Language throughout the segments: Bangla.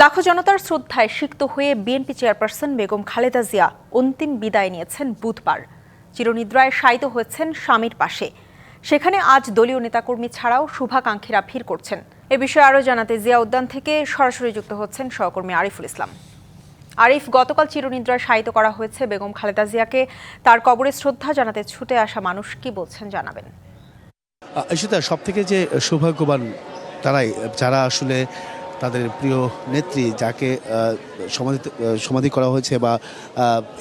লাখো জনতার শ্রদ্ধায় সিক্ত হয়ে বিএনপি চেয়ারপারসন বেগম খালেদা জিয়া অন্তিম বিদায় নিয়েছেন বুধবার। চিরনিদ্রায় শায়িত হয়েছেন স্বামীর পাশে। সেখানে আজ দলীয় নেতাকর্মী ছাড়াও শুভাকাঙ্ক্ষীরা ভিড় করছেন। এ বিষয়ে আরও জানাতে জিয়া উদ্যান থেকে সরাসরি যুক্ত হচ্ছেন সহকর্মী আরিফুল ইসলাম। আরিফ, গতকাল চিরনিদ্রায় শায়িত করা হয়েছে বেগম খালেদা জিয়াকে। তার কবরে শ্রদ্ধা জানাতে ছুটে আসা মানুষ কি বলছেন জানাবেন। ঈশিতা, সব থেকে যে সৌভাগ্যবান তারাই যারা আসলে তাদের প্রিয় নেত্রী যাকে সমাধি করা হয়েছে বা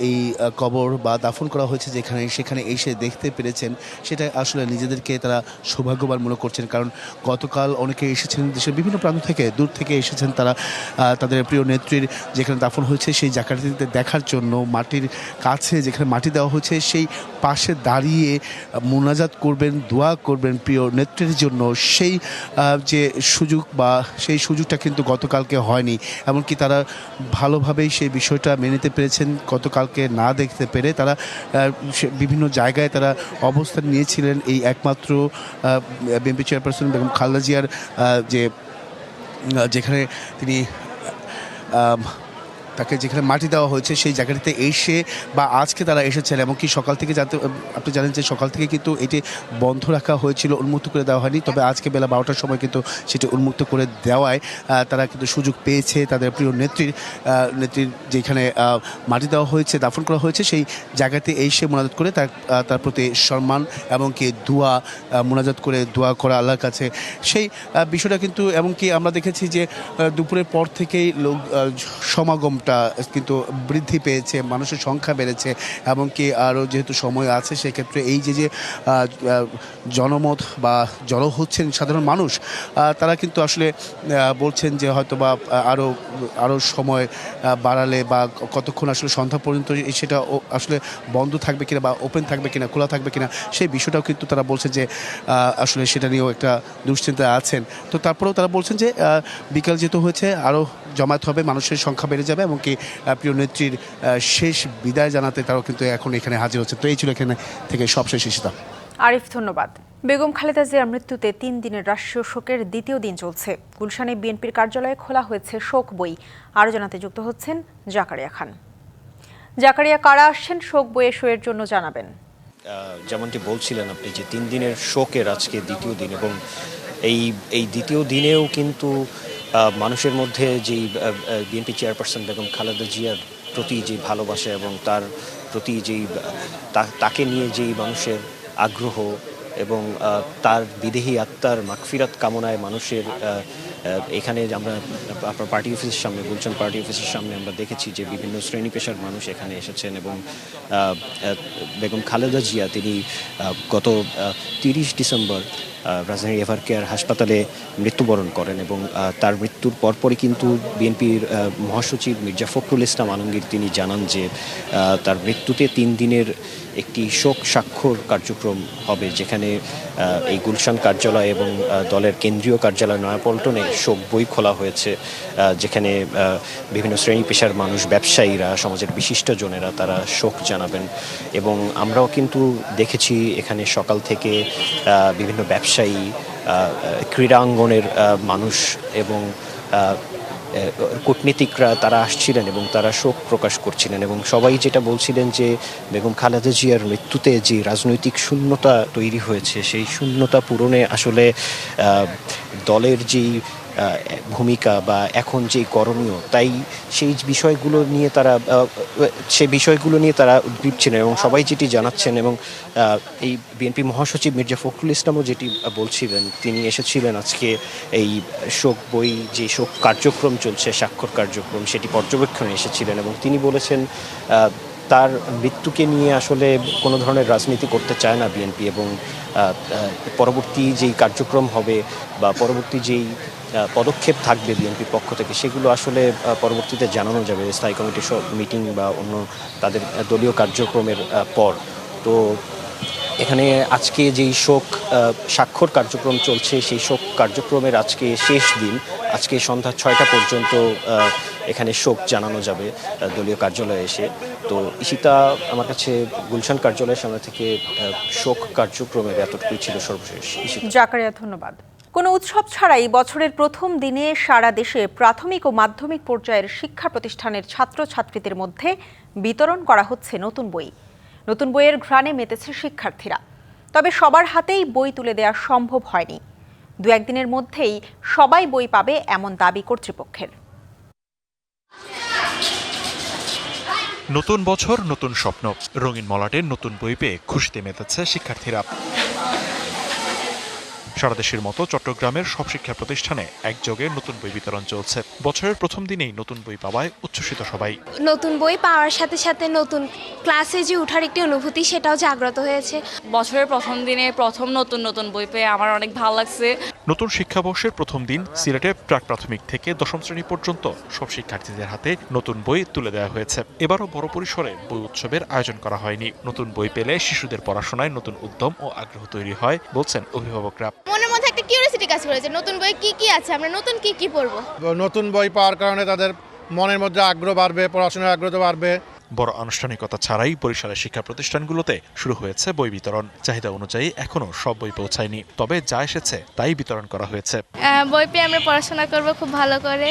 এই কবর বা দাফন করা হয়েছে সেখানে এসে দেখতে পেরেছেন, সেটা আসলে নিজেদেরকে তারা সৌভাগ্যবান মনে করছেন। কারণ গতকাল অনেকে এসেছেন দেশের বিভিন্ন প্রান্ত থেকে, দূর থেকে এসেছেন তারা তাদের প্রিয় নেত্রীর যেখানে দাফন হয়েছে সেই জায়গাটিতে দেখার জন্য। মাটির কাছে যেখানে মাটি দেওয়া হয়েছে সেই পাশে দাঁড়িয়ে মোনাজাত করবেন, দোয়া করবেন প্রিয় নেত্রীর জন্য। সেই যে সুযোগ বা সেই সুযোগটা কিন্তু গতকালকে হয়নি। এমনকি তারা ভালোভাবেই সেই বিষয়টা মেনে নিতে পেরেছেন। গতকালকে না দেখতে পেরে তারা বিভিন্ন জায়গায় তারা অবস্থান নিয়েছিলেন। এই একমাত্র বিএনপি চেয়ারপারসন বেগম খালেদা জিয়ার যেখানে তিনি তাকে যেখানে মাটি দেওয়া হয়েছে সেই জায়গাটিতে এসে বা আজকে তারা এসেছেন। এমনকি সকাল থেকে আপনি জানেন যে সকাল থেকে কিন্তু এটি বন্ধ রাখা হয়েছিল, উন্মুক্ত করে দেওয়া হয়নি। তবে আজকে বেলা 12টার সময় কিন্তু সেটি উন্মুক্ত করে দেওয়ায় তারা কিন্তু সুযোগ পেয়েছে তাদের প্রিয় নেত্রীর যেখানে মাটি দেওয়া হয়েছে, দাফন করা হয়েছে সেই জায়গাতে এসে মোনাজাত করে তার প্রতি সম্মান এমনকি মোনাজাত করে দোয়া করা আল্লাহর কাছে, সেই বিষয়টা কিন্তু। এমনকি আমরা দেখেছি যে দুপুরের পর থেকেই সমাগম কিন্তু বৃদ্ধি পেয়েছে, মানুষের সংখ্যা বেড়েছে। এমনকি আরও যেহেতু সময় আছে সেক্ষেত্রে এই যে জনমত বা জড়ো হচ্ছেন সাধারণ মানুষ, তারা কিন্তু আসলে বলছেন যে হয়তো বা আরও সময় বাড়ালে বা কতক্ষণ আসলে সন্ধ্যা পর্যন্ত সেটা আসলে বন্ধ থাকবে কিনা বা ওপেন থাকবে কিনা, খোলা থাকবে কিনা, সেই বিষয়টাও কিন্তু তারা বলছেন যে আসলে সেটা নিয়েও একটা দুশ্চিন্তায় আছেন। তো তারপরেও তারা বলছেন যে বিকাল যেহেতু হয়েছে আরও জমায়েত হবে, মানুষের সংখ্যা বেড়ে যাবে। এমনকি প্রিয় নেত্রীর শেষ বিদায় জানাতে তারাও কিন্তু এখন এখানে হাজির হচ্ছে। তো এই ছিল এখানে থেকে সবশেষ ঈশিতা। আরিফ, ধন্যবাদ। বেগম খালেদা জিয়ার মৃত্যুতে 3 দিনের রাষ্ট্রীয় শোকের দ্বিতীয় দিন চলছে। গুলশানে বিএনপির কার্যালয়ে খোলা হয়েছে শোক বই। আরও জানাতে যুক্ত হচ্ছেন জাকারিয়া খান। জাকারিয়া, কারা আসছেন শোক বইয়ে সইয়ের জন্য জানাবেন। যেমনটি বলছিলেন আপনি যে 3 দিনের শোকের আজকে দ্বিতীয় দিন, এবং এই দ্বিতীয় দিনেও কিন্তু মানুষের মধ্যে যেই বিএনপি চেয়ারপারসন বেগম খালেদা জিয়ার প্রতি যে ভালোবাসা এবং তার প্রতি তাকে নিয়ে যেই মানুষের আগ্রহ এবং তার বিদেহী আত্মার মাগফিরাত কামনায় মানুষের এখানে আমরা আপনার পার্টি অফিসের সামনে, গুলশান পার্টি অফিসের সামনে আমরা দেখেছি যে বিভিন্ন শ্রেণী পেশার মানুষ এখানে এসেছেন। এবং বেগম খালেদা জিয়া তিনি গত 30 ডিসেম্বর রাজধানীর এভার কেয়ার হাসপাতালে মৃত্যুবরণ করেন, এবং তার মৃত্যুর পরপরই কিন্তু বিএনপির মহাসচিব মির্জা ফখরুল ইসলাম আলমগীর তিনি জানান যে তার মৃত্যুতে 3 দিনের একটি শোক স্বাক্ষর কার্যক্রম হবে, যেখানে এই গুলশান কার্যালয় এবং দলের কেন্দ্রীয় কার্যালয় নয়াপল্টনে শোক বই খোলা হয়েছে, যেখানে বিভিন্ন শ্রেণী পেশার মানুষ, ব্যবসায়ীরা, সমাজের বিশিষ্টজনেরা তারা শোক জানাবেন। এবং আমরাও কিন্তু দেখেছি এখানে সকাল থেকে বিভিন্ন ব্যবসায়ী, ক্রীড়াঙ্গনের মানুষ এবং কূটনীতিকরা তারা আসছিলেন এবং তারা শোক প্রকাশ করছিলেন। এবং সবাই যেটা বলছিলেন যে বেগম খালেদা জিয়ার মৃত্যুতে যে রাজনৈতিক শূন্যতা তৈরি হয়েছে, সেই শূন্যতা পূরণে আসলে দলের যেই ভূমিকা বা এখন যেই করণীয়, তাই সেই বিষয়গুলো নিয়ে তারা উদ্গ্রীব ছিলেন। এবং সবাই যেটি জানাচ্ছেন, এবং এই বিএনপি মহাসচিব মির্জা ফখরুল ইসলামও যেটি বলছিলেন, তিনি এসেছিলেন আজকে এই শোক বই যে শোক কার্যক্রম চলছে, স্বাক্ষর কার্যক্রম, সেটি পর্যবেক্ষণে এসেছিলেন। এবং তিনি বলেছেন তার মৃত্যুকে নিয়ে আসলে কোনো ধরনের রাজনীতি করতে চায় না বিএনপি, এবং পরবর্তী যেই কার্যক্রম হবে বা পরবর্তী যেই পদক্ষেপ থাকবে বিএনপির পক্ষ থেকে, সেগুলো আসলে পরবর্তীতে জানানো যাবে স্থায়ী কমিটির মিটিং বা অন্য তাদের দলীয় কার্যক্রমের পর। তো এখানে আজকে যেই শোক স্বাক্ষর কার্যক্রম চলছে, সেই শোক কার্যক্রমের আজকে শেষ দিন। আজকে সন্ধ্যা 6টা পর্যন্ত এখানে শোক জানানো যাবে দলীয় কার্যালয়ে এসে। তো ঈশিতা, আমার কাছে গুলশান কার্যালয়ের সামনে থেকে শোক কার্যক্রমের এতটুকুই ছিল সর্বশেষ। জাকারিয়া, ধন্যবাদ। কোনো উৎসব ছাড়াই বছরের প্রথম দিনে সারা দেশে প্রাথমিক ও মাধ্যমিক পর্যায়ের শিক্ষা প্রতিষ্ঠানের ছাত্রছাত্রীদের মধ্যে বিতরণ করা হচ্ছে নতুন বই। নতুন বইয়ের ঘ্রাণে মেতেছে শিক্ষার্থীরা। তবে সবার হাতেই বই তুলে দেওয়া সম্ভব হয়নি। দু একদিনের মধ্যেই সবাই বই পাবে এমন দাবি কর্তৃপক্ষের। নতুন বছর, নতুন স্বপ্ন, রঙিন মলাটের নতুন বই পেয়ে খুশিতে মেতেছে শিক্ষার্থীরা। সারা দেশের মতো চট্টগ্রামের সব শিক্ষা প্রতিষ্ঠানে একযোগে নতুন বই বিতরণ চলছে। বছরের প্রথম দিনেই নতুন বই পাওয়ায় উচ্ছ্বসিত সবাই। নতুন বই পাওয়ার সাথে সাথে নতুন ক্লাসে যে ওঠার একটি অনুভূতি, সেটাও জাগ্রত হয়েছে। বছরের প্রথম দিনে প্রথম নতুন বই পেয়ে আমার অনেক ভালো লাগছে। নতুন শিক্ষাবর্ষের প্রথম দিন সিলেটে প্রাক প্রাথমিক থেকে দশম শ্রেণী পর্যন্ত সব শিক্ষার্থীদের হাতে নতুন বই তুলে দেওয়া হয়েছে। এবারও বড় পরিসরে বই উৎসবের আয়োজন করা হয়নি। নতুন বই পেলে শিশুদের পড়াশোনায় নতুন উদ্যম ও আগ্রহ তৈরি হয় বলছেন অভিভাবকরা। মনের মধ্যে একটা কিউরিওসিটি কাজ করেছে, নতুন বই কি আছে, আমরা নতুন কি পড়বো। নতুন বই পাওয়ার কারণে তাদের মনের মধ্যে আগ্রহ বাড়বে, পড়াশোনার আগ্রহ বাড়বে। বড় আনুষ্ঠানিকতা ছাড়াই বরিশালের শিক্ষা প্রতিষ্ঠানগুলোতে শুরু হয়েছে বই বিতরণ। চাহিদা অনুযায়ী এখনো সব বই পৌঁছায়নি, তবে যা এসেছে তাই বিতরণ করা হয়েছে। বই পেয়ে আমরা পড়াশোনা করব খুব ভালো করে,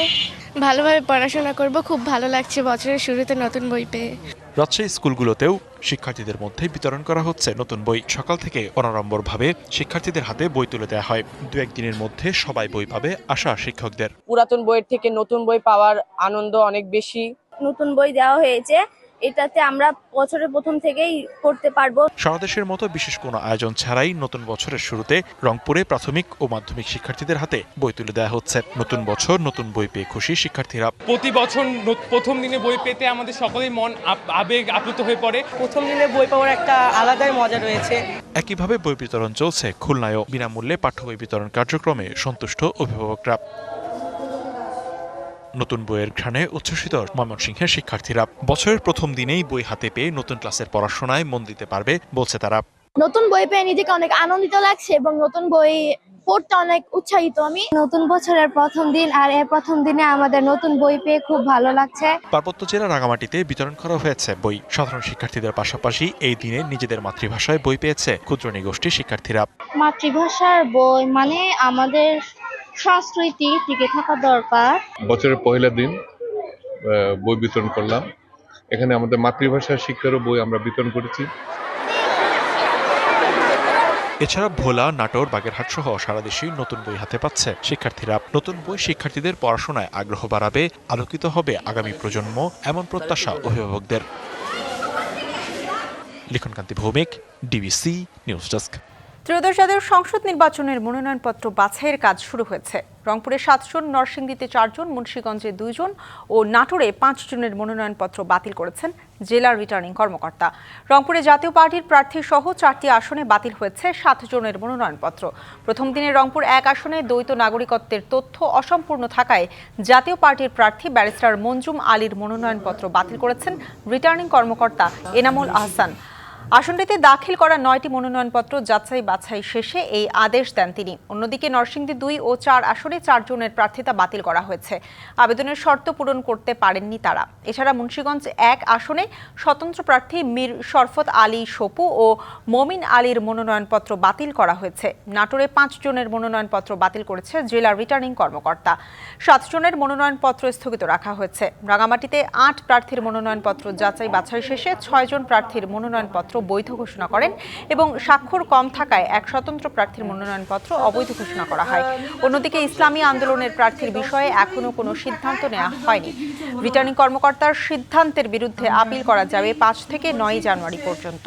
ভালোভাবে পড়াশোনা করব। খুব ভালো লাগছে বছরের শুরুতে নতুন বই পেয়ে। রাজশাহী স্কুলগুলোতেও শিক্ষার্থীদের মধ্যে বিতরণ করা হচ্ছে নতুন বই। সকাল থেকে অনাড়ম্বরভাবে শিক্ষার্থীদের হাতে বই তুলে দেওয়া হয়। দু একদিনের মধ্যে সবাই বই পাবে আশা শিক্ষকদের। পুরাতন বইয়ের থেকে নতুন বই পাওয়ার আনন্দ অনেক বেশি। নতুন বই দেওয়া হয়েছে, এটাতে আমরা বছরের প্রথম থেকেই পড়তে পারবো। সারা দেশের মতো বিশেষ কোনো আয়োজন ছাড়াই নতুন বছরের শুরুতে রংপুরে প্রাথমিক ও মাধ্যমিক শিক্ষার্থীদের হাতে বই তুলে দেওয়া হচ্ছে। নতুন বছর, নতুন বই পেয়ে খুশি শিক্ষার্থীরা। প্রতি বছর প্রথম দিনে বই পেতে আমাদের সকলেই মন আবেগ আপ্লুত হয়ে পড়ে। প্রথম দিনে বই পাওয়ার একটা আলাদাই মজা রয়েছে। একইভাবে বই বিতরণ চলছে খুলনায়ও। বিনামূল্যে পাঠ্য বই বিতরণ কার্যক্রমে সন্তুষ্ট অভিভাবকরা। নতুন বইয়ের ঘ্রাণে উচ্ছ্বসিত ময়মনসিংহের শিক্ষার্থীরা। বছরের প্রথম দিনেই বই হাতে পেয়ে নতুন ক্লাসের পড়াশোনায় মন দিতে পারবে বলছে তারা। নতুন বই পেয়ে নিজেকে অনেক আনন্দিত লাগছে এবং নতুন বই পড়তে অনেক উৎসাহিত আমি। নতুন বছরের প্রথম দিন, আর এই প্রথম দিনে আমাদের নতুন বই পেয়ে খুব ভালো লাগছে। পার্বত্য জেলা রাঙামাটিতে বিতরণ করা হয়েছে বই। সাধারণ শিক্ষার্থীদের পাশাপাশি এই দিনে নিজেদের মাতৃভাষায় বই পেয়েছে ক্ষুদ্র নিগোষ্ঠীর শিক্ষার্থীরা। মাতৃভাষার বই মানে আমাদের সংস্কৃতি টিকে থাকা দরকার। বছরের পয়লা দিন বই বিতরণ করলাম। এখানে আমাদের মাতৃভাষা শিক্ষারও বই আমরা বিতরণ করেছি। এছাড়া ভোলা, নাটোর, বাগেরহাট সহ সারা দেশেই নতুন বই হাতে পাচ্ছে শিক্ষার্থীরা। নতুন বই শিক্ষার্থীদের পড়াশোনায় আগ্রহ বাড়াবে, আলোকিত হবে আগামী প্রজন্ম, এমন প্রত্যাশা অভিভাবকদের। লিখনকান্তি ভৌমিক, ডিবিসি নিউজ ডেস্ক। ত্রয়োদশ জাতীয় সংসদ নির্বাচনের মনোনয়নপত্র বাছাইয়ের কাজ শুরু হয়েছে। রংপুরে 7 জন, নরসিংদীতে 4 জন, মুন্সিগঞ্জে 2 জন ও নাটোরে 5 জনের মনোনয়নপত্র বাতিল করেছেন জেলা রিটার্নিং কর্মকর্তা। রংপুরে জাতীয় পার্টির প্রার্থী সহ 4টি আসনে বাতিল হয়েছে 7 জনের মনোনয়নপত্র। প্রথম দিনে রংপুর 1 আসনে দ্বৈত নাগরিকত্বের তথ্য অসম্পূর্ণ থাকায় জাতীয় পার্টির প্রার্থী ব্যারিস্টার মঞ্জুম আলীর মনোনয়নপত্র বাতিল করেছেন রিটার্নিং কর্মকর্তা এনামুল আহসান। আসনটিতে দাখিল করা 9টি মনোনয়নপত্র যাচাই বাছাই শেষে এই আদেশ দেন তিনি। অন্যদিকে নরসিংদী 2 ও 4 আসনে 4 জনের প্রার্থিতা বাতিল করা হয়েছে। আবেদনের শর্ত পূরণ করতে পারেননি তারা। এছাড়া মুন্সিগঞ্জ 1 আসনে স্বতন্ত্র প্রার্থী মীর শরফত আলী সপু ও মমিন আলীর মনোনয়নপত্র বাতিল করা হয়েছে। নাটোরে 5 জনের মনোনয়নপত্র বাতিল করেছে জেলা রিটার্নিং কর্মকর্তা। 7 জনের মনোনয়নপত্র স্থগিত রাখা হয়েছে। রাঙামাটিতে 8 প্রার্থীর মনোনয়নপত্র যাচাই বাছাই শেষে 6 জন প্রার্থীর মনোনয়নপত্র বৈধ ঘোষণা করেন এবং স্বাক্ষর কম থাকায় এক স্বতন্ত্র প্রার্থীর মনোনয়নপত্র অবৈধ ঘোষণা করা হয়। অন্যদিকে ইসলামী আন্দোলনের প্রার্থীর বিষয়ে এখনো কোনো সিদ্ধান্ত নেওয়া হয়নি। রিটার্নিং কর্মকর্তার সিদ্ধান্তের বিরুদ্ধে আপিল করা যাবে 5 থেকে 9 জানুয়ারি পর্যন্ত।